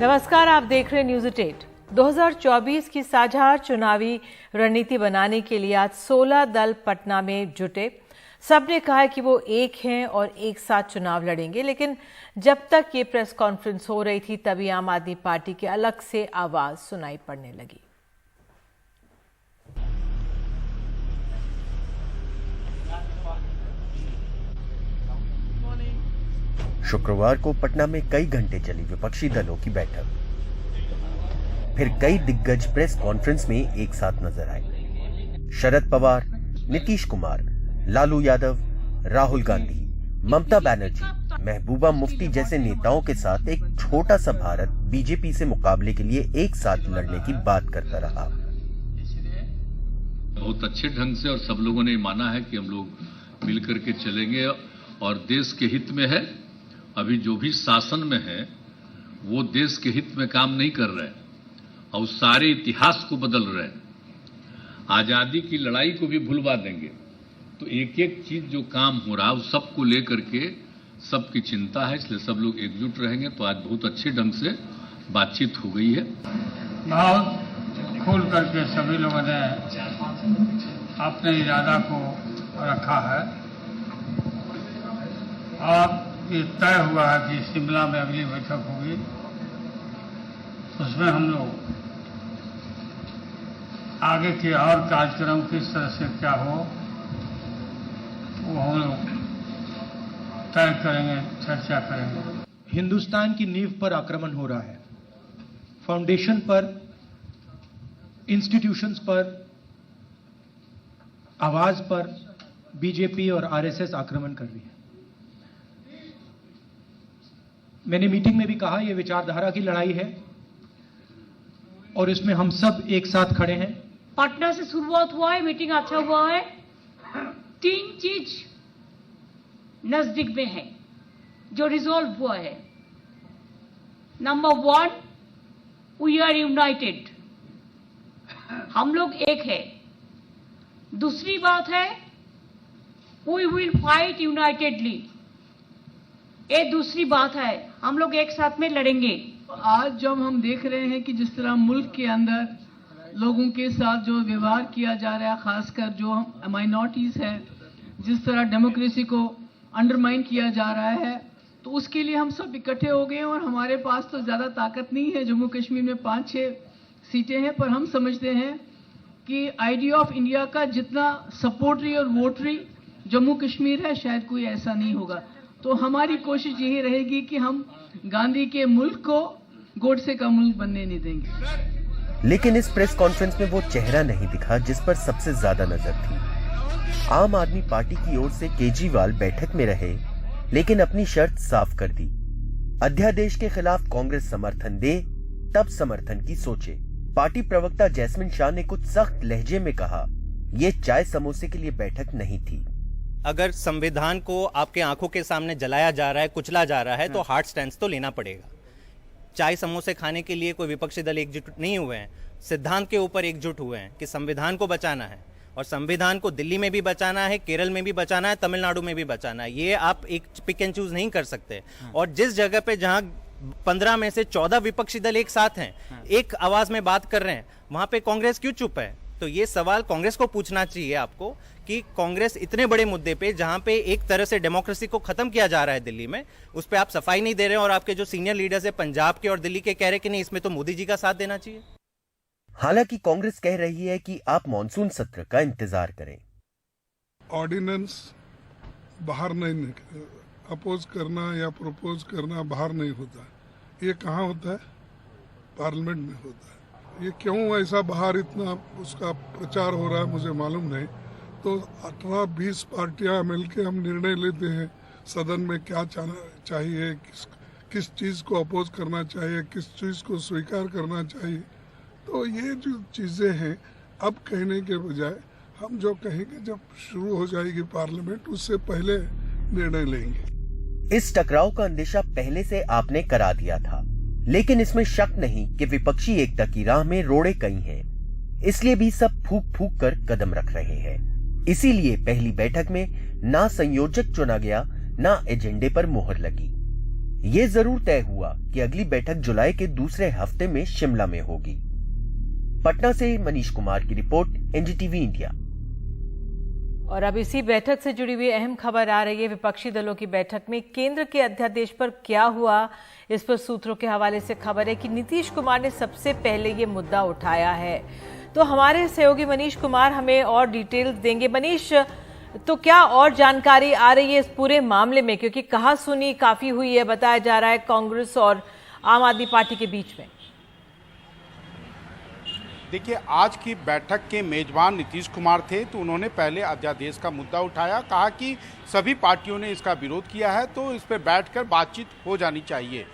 नमस्कार, आप देख रहे हैं न्यूज़ 8। 2024 की साझा चुनावी रणनीति बनाने के लिए आज 16 दल पटना में जुटे। सबने कहा है कि वो एक हैं और एक साथ चुनाव लड़ेंगे, लेकिन जब तक ये प्रेस कॉन्फ्रेंस हो रही थी तभी आम आदमी पार्टी की अलग से आवाज सुनाई पड़ने लगी। शुक्रवार को पटना में कई घंटे चली विपक्षी दलों की बैठक। फिर कई दिग्गज प्रेस कॉन्फ्रेंस में एक साथ नजर आए। शरद पवार, नीतीश कुमार, लालू यादव, राहुल गांधी, ममता बनर्जी, महबूबा मुफ्ती जैसे नेताओं के साथ एक छोटा सा भारत बीजेपी से मुकाबले के लिए एक साथ लड़ने की बात करता रहा। बहुत अच्छे ढंग से और सब लोगों ने माना है कि हम लोग मिलकर के चलेंगे और देश के हित में है। अभी जो भी शासन में है वो देश के हित में काम नहीं कर रहे और सारे इतिहास को बदल रहे हैं। आजादी की लड़ाई को भी भुलवा देंगे। तो एक एक चीज जो काम हो रहा है उस सबको लेकर के सबकी चिंता है, इसलिए सब लोग एकजुट रहेंगे। तो आज बहुत अच्छे ढंग से बातचीत हो गई है। बहुत खुल करके सभी लोगों ने अपने इरादा को रखा है और ये तय हुआ है कि शिमला में अगली बैठक होगी, उसमें हम लोग आगे के और कार्यक्रम किस तरह से क्या हो वो हम लोग तय करेंगे, चर्चा करेंगे। हिंदुस्तान की नींव पर आक्रमण हो रहा है, फाउंडेशन पर, इंस्टीट्यूशंस पर, आवाज पर बीजेपी और आरएसएस आक्रमण कर रही है। मैंने मीटिंग में भी कहा यह विचारधारा की लड़ाई है और इसमें हम सब एक साथ खड़े हैं। पटना से शुरुआत हुआ है, मीटिंग अच्छा हुआ है। 3 चीज नजदीक में है जो रिजॉल्व हुआ है। नंबर 1, वी आर यूनाइटेड, हम लोग एक है। दूसरी बात है, वी विल फाइट यूनाइटेडली, ये दूसरी बात है, हम लोग एक साथ में लड़ेंगे। आज जब हम देख रहे हैं कि जिस तरह मुल्क के अंदर लोगों के साथ जो व्यवहार किया जा रहा है, खासकर जो माइनॉरिटीज है, जिस तरह डेमोक्रेसी को अंडरमाइन किया जा रहा है, तो उसके लिए हम सब इकट्ठे हो गए हैं। और हमारे पास तो ज्यादा ताकत नहीं है। जम्मू कश्मीर में 5-6 सीटें हैं, पर हम समझते हैं कि आइडिया ऑफ इंडिया का जितना सपोर्टरी और वोटरी जम्मू कश्मीर है, शायद कोई ऐसा नहीं होगा। तो हमारी कोशिश यही रहेगी कि हम गांधी के मुल्क को गोडसे का मुल्क बनने नहीं देंगे। लेकिन इस प्रेस कॉन्फ्रेंस में वो चेहरा नहीं दिखा जिस पर सबसे ज्यादा नजर थी। आम आदमी पार्टी की ओर से केजरीवाल बैठक में रहे, लेकिन अपनी शर्त साफ कर दी। अध्यादेश के खिलाफ कांग्रेस समर्थन दे तब समर्थन की सोचे। पार्टी प्रवक्ता जैस्मिन शाह ने कुछ सख्त लहजे में कहा, ये चाय समोसे के लिए बैठक नहीं थी। अगर संविधान को आपके आंखों के सामने जलाया जा रहा है, कुचला जा रहा है, तो हार्ड स्टैंड तो लेना पड़ेगा। चाय समोसे खाने के लिए कोई विपक्षी दल एकजुट नहीं हुए हैं, सिद्धांत के ऊपर एकजुट हुए हैं कि संविधान को बचाना है। और संविधान को दिल्ली में भी बचाना है, केरल में भी बचाना है, तमिलनाडु में भी बचाना है। ये आप एक पिक एंड चूज नहीं कर सकते। और जिस जगह पे जहां 15 में से 14 विपक्षी दल एक साथ हैं, एक आवाज में बात कर रहे हैं, वहां पे कांग्रेस क्यों चुप है? तो ये सवाल कांग्रेस को पूछना चाहिए आपको कि कांग्रेस इतने बड़े मुद्दे पे, जहां पे एक तरह से डेमोक्रेसी को खत्म किया जा रहा है दिल्ली में, उस पे आप सफाई नहीं दे रहे हैं। और आपके जो सीनियर लीडर्स है पंजाब के और दिल्ली के, कह रहे कि नहीं, इसमें तो मोदी जी का साथ देना चाहिए। हालांकि कांग्रेस कह रही है कि आप मॉनसून सत्र का इंतजार करें। ऑर्डिनेंस बाहर नहीं, अपोज करना या प्रपोज करना बाहर नहीं होता, ये कहाँ होता है? पार्लियामेंट में होता है। ये क्यों ऐसा बाहर इतना उसका प्रचार हो रहा है मुझे मालूम नहीं। तो 18-20 पार्टियां मिलकर हम निर्णय लेते हैं सदन में क्या चाहिए, किस चीज को अपोज करना चाहिए, किस चीज को स्वीकार करना चाहिए। तो ये जो चीजें हैं, अब कहने के बजाय हम जो कहेंगे जब शुरू हो जाएगी पार्लियामेंट, उससे पहले निर्णय लेंगे। इस टकराव का अंदेशा पहले से आपने करा दिया था, लेकिन इसमें शक नहीं कि विपक्षी एकता की राह में रोड़े कई हैं। इसलिए भी सब फूक फूक कर कदम रख रहे हैं। इसीलिए पहली बैठक में ना संयोजक चुना गया, ना एजेंडे पर मोहर लगी। ये जरूर तय हुआ कि अगली बैठक जुलाई के दूसरे हफ्ते में शिमला में होगी। पटना से मनीष कुमार की रिपोर्ट, एनडीटीवी इंडिया। और अब इसी बैठक से जुड़ी हुई अहम खबर आ रही है। विपक्षी दलों की बैठक में केंद्र के अध्यादेश पर क्या हुआ, इस पर सूत्रों के हवाले से खबर है कि नीतीश कुमार ने सबसे पहले ये मुद्दा उठाया है। तो हमारे सहयोगी मनीष कुमार हमें और डिटेल्स देंगे। मनीष, तो क्या और जानकारी आ रही है इस पूरे मामले में, क्योंकि कहासुनी काफी हुई है, बताया जा रहा है कांग्रेस और आम आदमी पार्टी के बीच में। देखिए, आज की बैठक के मेजबान नीतीश कुमार थे, तो उन्होंने पहले अध्यादेश का मुद्दा उठाया, कहा कि सभी पार्टियों ने इसका विरोध किया है तो इस पर बैठकर बातचीत हो जानी चाहिए,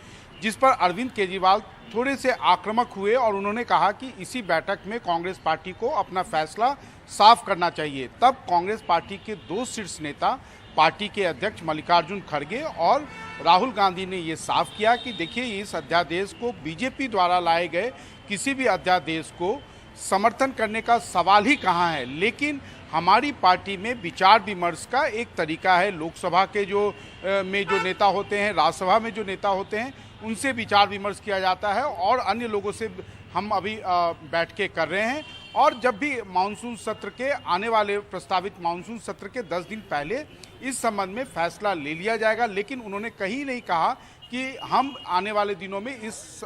जिस पर अरविंद केजरीवाल थोड़े से आक्रामक हुए और उन्होंने कहा कि इसी बैठक में कांग्रेस पार्टी को अपना फैसला साफ करना चाहिए। तब कांग्रेस पार्टी के दो शीर्ष नेता, पार्टी के अध्यक्ष मल्लिकार्जुन खड़गे और राहुल गांधी ने ये साफ किया कि देखिए, इस अध्यादेश को बीजेपी द्वारा लाए गए किसी भी अध्यादेश को समर्थन करने का सवाल ही कहाँ है, लेकिन हमारी पार्टी में विचार विमर्श का एक तरीका है। लोकसभा के में जो नेता होते हैं, राज्यसभा में जो नेता होते हैं, उनसे विचार विमर्श किया जाता है और अन्य लोगों से हम अभी बैठ के कर रहे हैं। और जब भी मानसून सत्र के आने वाले प्रस्तावित मानसून सत्र के 10 दिन पहले इस संबंध में फैसला ले लिया जाएगा, लेकिन उन्होंने कहीं नहीं कहा कि हम आने वाले दिनों में इस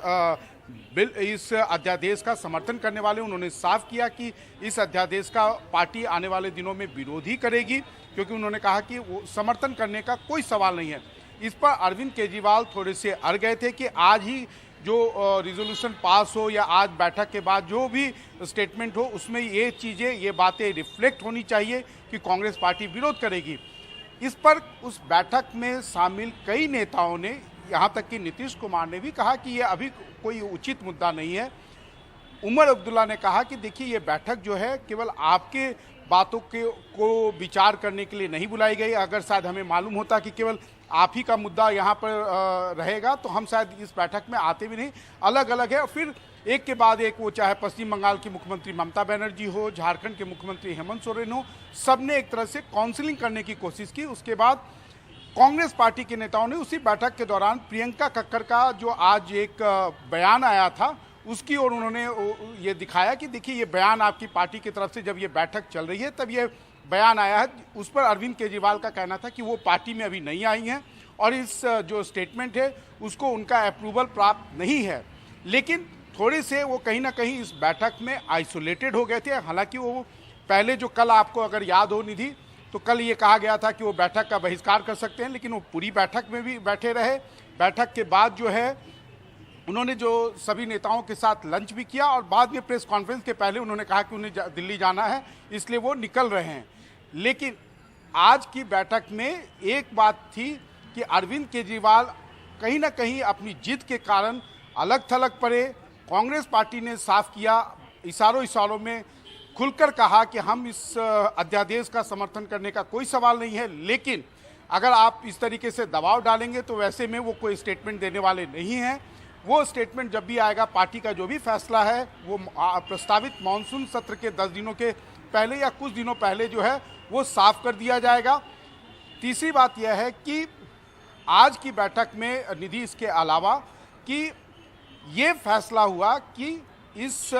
अध्यादेश का समर्थन करने वाले। उन्होंने साफ किया कि इस अध्यादेश का पार्टी आने वाले दिनों में विरोध ही करेगी, क्योंकि उन्होंने कहा कि वो समर्थन करने का कोई सवाल नहीं है। इस पर अरविंद केजरीवाल थोड़े से अड़ गए थे कि आज ही जो रिजोल्यूशन पास हो या आज बैठक के बाद जो भी स्टेटमेंट हो, उसमें ये चीज़ें, ये बातें रिफ्लेक्ट होनी चाहिए कि कांग्रेस पार्टी विरोध करेगी। इस पर उस बैठक में शामिल कई नेताओं ने, यहाँ तक कि नीतीश कुमार ने भी कहा कि ये अभी कोई उचित मुद्दा नहीं है। उमर अब्दुल्ला ने कहा कि देखिए, ये बैठक जो है केवल आपके बातों को विचार करने के लिए नहीं बुलाई गई। अगर शायद हमें मालूम होता कि केवल आप ही का मुद्दा यहाँ पर रहेगा तो हम शायद इस बैठक में आते भी नहीं। अलग अलग है। फिर एक के बाद एक, वो चाहे पश्चिम बंगाल की मुख्यमंत्री ममता बनर्जी हो, झारखंड के मुख्यमंत्री हेमंत सोरेन हो, सब ने एक तरह से काउंसलिंग करने की कोशिश की। उसके बाद कांग्रेस पार्टी के नेताओं ने उसी बैठक के दौरान प्रियंका कक्कर का जो आज एक बयान आया था, उसकी ओर उन्होंने ये दिखाया कि देखिए, ये बयान आपकी पार्टी की तरफ से जब ये बैठक चल रही है तब ये बयान आया है। उस पर अरविंद केजरीवाल का कहना था कि वो पार्टी में अभी नहीं आई हैं और इस जो स्टेटमेंट है उसको उनका अप्रूवल प्राप्त नहीं है। लेकिन थोड़े से वो कहीं ना कहीं इस बैठक में आइसोलेटेड हो गए थे। हालांकि वो पहले जो कल, आपको अगर याद हो निधि, तो कल ये कहा गया था कि वो बैठक का बहिष्कार कर सकते हैं, लेकिन वो पूरी बैठक में भी बैठे रहे। बैठक के बाद जो है उन्होंने जो सभी नेताओं के साथ लंच भी किया और बाद में प्रेस कॉन्फ्रेंस के पहले उन्होंने कहा कि उन्हें दिल्ली जाना है, इसलिए वो निकल रहे हैं। लेकिन आज की बैठक में एक बात थी कि अरविंद केजरीवाल कहीं ना कहीं अपनी जिद के कारण अलग थलग पड़े। कांग्रेस पार्टी ने साफ किया, इशारों में खुलकर कहा कि हम इस अध्यादेश का समर्थन करने का कोई सवाल नहीं है, लेकिन अगर आप इस तरीके से दबाव डालेंगे तो वैसे में वो कोई स्टेटमेंट देने वाले नहीं हैं। वो स्टेटमेंट जब भी आएगा, पार्टी का जो भी फैसला है वो प्रस्तावित मानसून सत्र के 10 दिनों के पहले या कुछ दिनों पहले जो है वो साफ कर दिया जाएगा। तीसरी बात यह है कि आज की बैठक में निधि, इसके अलावा कि ये फैसला हुआ कि इस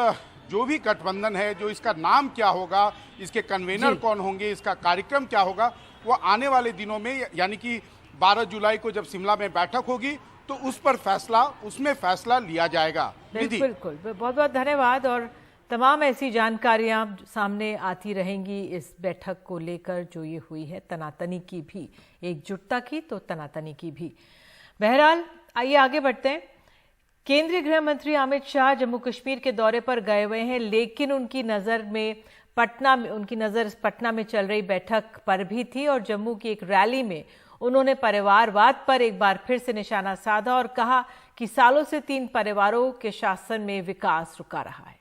जो भी गठबंधन है, जो इसका नाम क्या होगा, इसके कन्वेनर कौन होंगे, इसका कार्यक्रम क्या होगा, वो आने वाले दिनों में, यानी कि 12 जुलाई को जब शिमला में बैठक होगी तो उसमें फैसला लिया जाएगा। बिल्कुल, बहुत बहुत धन्यवाद। और तमाम ऐसी जानकारियां सामने आती रहेंगी इस बैठक को लेकर जो ये हुई है, तनातनी की भी, एकजुटता की तो तनातनी की भी। बहरहाल आइए आगे बढ़ते हैं। केंद्रीय गृह मंत्री अमित शाह जम्मू कश्मीर के दौरे पर गए हुए हैं, लेकिन उनकी नजर पटना में चल रही बैठक पर भी थी और जम्मू की एक रैली में उन्होंने परिवारवाद पर एक बार फिर से निशाना साधा और कहा कि सालों से 3 परिवारों के शासन में विकास रुका रहा है।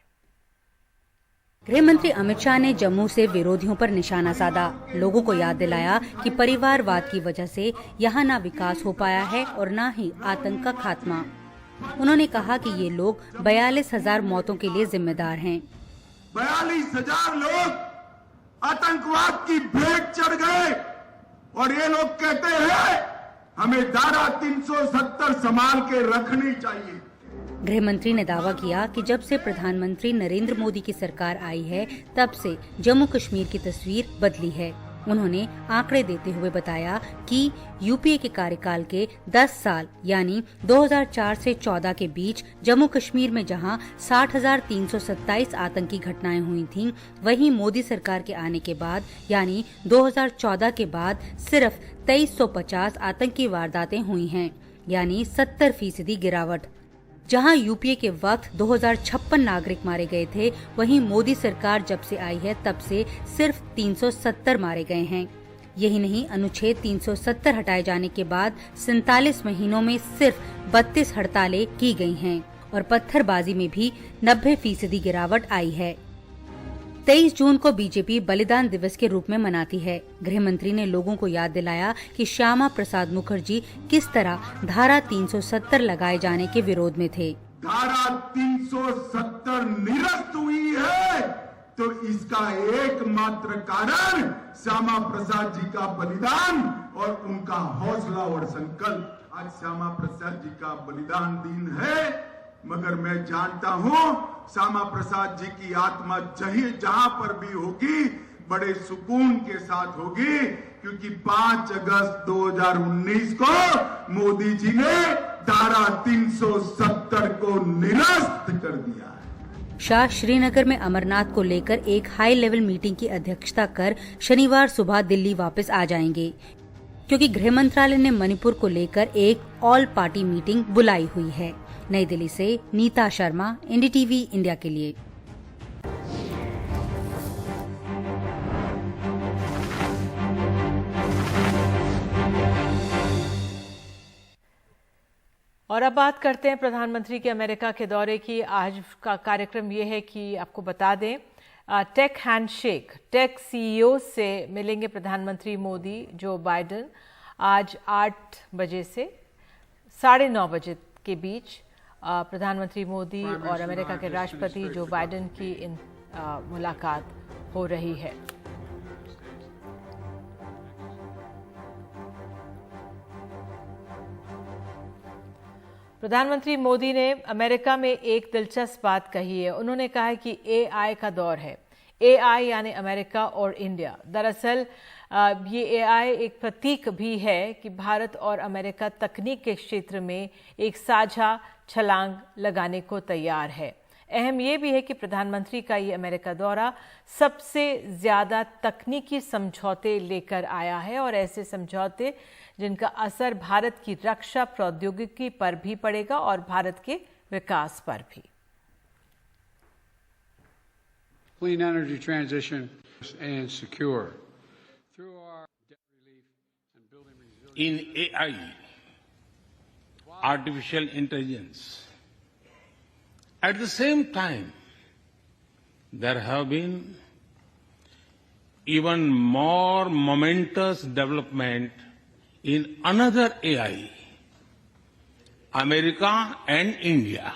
गृह मंत्री अमित शाह ने जम्मू से विरोधियों पर निशाना साधा, लोगों को याद दिलाया कि परिवारवाद की वजह से यहाँ न विकास हो पाया है और न ही आतंक का खात्मा। उन्होंने कहा कि ये लोग 42,000 मौतों के लिए जिम्मेदार हैं। 42,000 लोग आतंकवाद की भेंट चढ़ गए और ये लोग कहते हैं हमें धारा 370 संभाल के रखनी चाहिए। गृह मंत्री ने दावा किया कि जब से प्रधानमंत्री नरेंद्र मोदी की सरकार आई है तब से जम्मू कश्मीर की तस्वीर बदली है। उन्होंने आंकड़े देते हुए बताया कि यूपीए के कार्यकाल के 10 साल यानी 2004 से 14 के बीच जम्मू कश्मीर में जहां 60,327 आतंकी घटनाएं हुई थीं, वहीं मोदी सरकार के आने के बाद यानी 2014 के बाद सिर्फ 2350 आतंकी वारदातें हुई हैं, यानी 70% गिरावट। जहां यूपीए के वक्त 2056 नागरिक मारे गए थे, वहीं मोदी सरकार जब से आई है तब से सिर्फ 370 मारे गए हैं। यही नहीं, अनुच्छेद 370 हटाए जाने के बाद 47 महीनों में सिर्फ 32 हड़तालें की गई हैं और पत्थरबाजी में भी 90% गिरावट आई है। 23 जून को बीजेपी बलिदान दिवस के रूप में मनाती है। गृह मंत्री ने लोगों को याद दिलाया कि श्यामा प्रसाद मुखर्जी किस तरह धारा 370 लगाए जाने के विरोध में थे। धारा 370 निरस्त हुई है तो इसका एकमात्र कारण श्यामा प्रसाद जी का बलिदान और उनका हौसला और संकल्प। आज श्यामा प्रसाद जी का बलिदान दिन है, मगर मैं जानता हूं श्यामा प्रसाद जी की आत्मा जहां पर भी होगी बड़े सुकून के साथ होगी, क्योंकि 5 अगस्त 2019 को मोदी जी ने धारा 370 को निरस्त कर दिया है। शाह श्रीनगर में अमरनाथ को लेकर एक हाई लेवल मीटिंग की अध्यक्षता कर शनिवार सुबह दिल्ली वापस आ जाएंगे, क्योंकि गृह मंत्रालय ने मणिपुर को लेकर एक ऑल पार्टी मीटिंग बुलाई हुई है। नई दिल्ली से नीता शर्मा, एनडीटीवी इंडिया के लिए। और अब बात करते हैं प्रधानमंत्री के अमेरिका के दौरे की। आज का कार्यक्रम ये है कि आपको बता दें, टेक हैंडशेक, टेक सीईओ से मिलेंगे प्रधानमंत्री मोदी जो बाइडेन आज 8 बजे से 9:30 बजे के बीच। प्रधानमंत्री मोदी और अमेरिका के राष्ट्रपति जो बाइडेन की मुलाकात हो रही है। प्रधानमंत्री मोदी ने अमेरिका में एक दिलचस्प बात कही है। उन्होंने कहा है कि एआई का दौर है। एआई यानी अमेरिका और इंडिया। दरअसल ये एआई एक प्रतीक भी है कि भारत और अमेरिका तकनीक के क्षेत्र में एक साझा छलांग लगाने को तैयार है। अहम ये भी है कि प्रधानमंत्री का ये अमेरिका दौरा सबसे ज्यादा तकनीकी समझौते लेकर आया है और ऐसे समझौते जिनका असर भारत की रक्षा प्रौद्योगिकी पर भी पड़ेगा और भारत के विकास पर भी। Clean energy transition and secure. Through our debt relief and building resilience. In AI, artificial intelligence, at the same time, there have been even more momentous development in another AI, America and India.